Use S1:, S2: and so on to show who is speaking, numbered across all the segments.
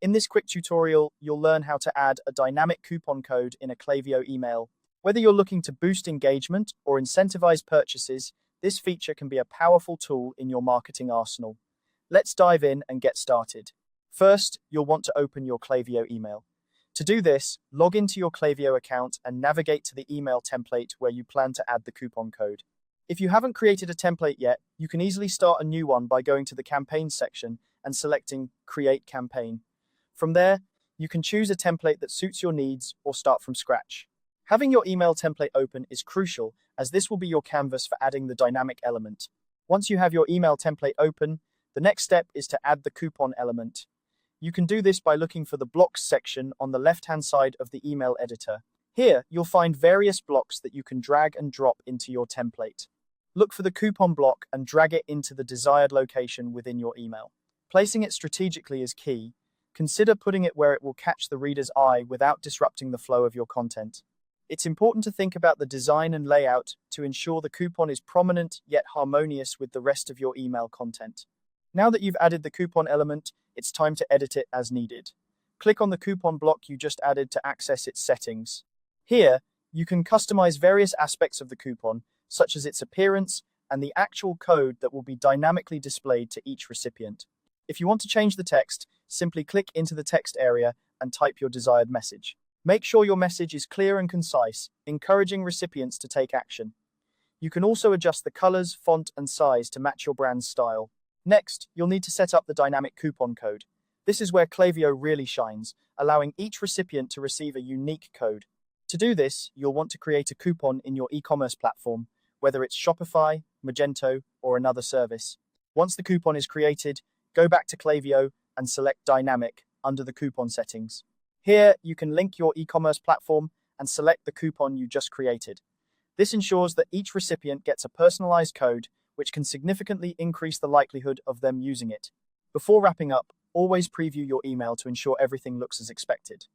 S1: In this quick tutorial, you'll learn how to add a dynamic coupon code in a Klaviyo email. Whether you're looking to boost engagement or incentivize purchases, this feature can be a powerful tool in your marketing arsenal. Let's dive in and get started. First, you'll want to open your Klaviyo email. To do this, log into your Klaviyo account and navigate to the email template where you plan to add the coupon code. If you haven't created a template yet, you can easily start a new one by going to the Campaign section and selecting Create Campaign. From there, you can choose a template that suits your needs or start from scratch. Having your email template open is crucial, as this will be your canvas for adding the dynamic element. Once you have your email template open, the next step is to add the coupon element. You can do this by looking for the Blocks section on the left-hand side of the email editor. Here, you'll find various blocks that you can drag and drop into your template. Look for the coupon block and drag it into the desired location within your email. Placing it strategically is key. Consider putting it where it will catch the reader's eye without disrupting the flow of your content. It's important to think about the design and layout to ensure the coupon is prominent yet harmonious with the rest of your email content. Now that you've added the coupon element, it's time to edit it as needed. Click on the coupon block you just added to access its settings. Here, you can customize various aspects of the coupon, such as its appearance and the actual code that will be dynamically displayed to each recipient. If you want to change the text, simply click into the text area and type your desired message. Make sure your message is clear and concise, encouraging recipients to take action. You can also adjust the colors, font, and size to match your brand's style. Next, you'll need to set up the dynamic coupon code. This is where Klaviyo really shines, allowing each recipient to receive a unique code. To do this, you'll want to create a coupon in your e-commerce platform, whether it's Shopify, Magento, or another service. Once the coupon is created, go back to Klaviyo and select Dynamic under the coupon settings. Here, you can link your e-commerce platform and select the coupon you just created. This ensures that each recipient gets a personalized code, which can significantly increase the likelihood of them using it. Before wrapping up, always preview your email to ensure everything looks as expected.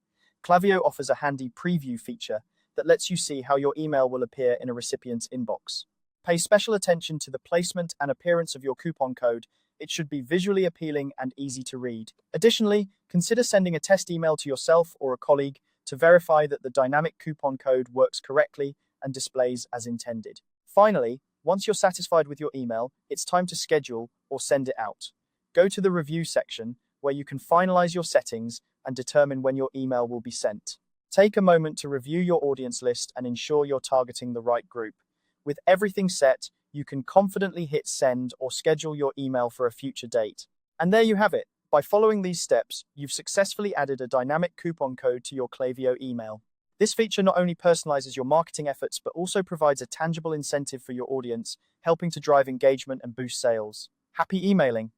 S1: Klaviyo offers a handy preview feature that lets you see how your email will appear in a recipient's inbox. Pay special attention to the placement and appearance of your coupon code. It should be visually appealing and easy to read. Additionally, consider sending a test email to yourself or a colleague to verify that the dynamic coupon code works correctly and displays as intended. Finally, once you're satisfied with your email, it's time to schedule or send it out. Go to the review section where you can finalize your settings and determine when your email will be sent. Take a moment to review your audience list and ensure you're targeting the right group. With everything set, you can confidently hit send or schedule your email for a future date. And there you have it. By following these steps, you've successfully added a dynamic coupon code to your Klaviyo email. This feature not only personalizes your marketing efforts, but also provides a tangible incentive for your audience, helping to drive engagement and boost sales. Happy emailing!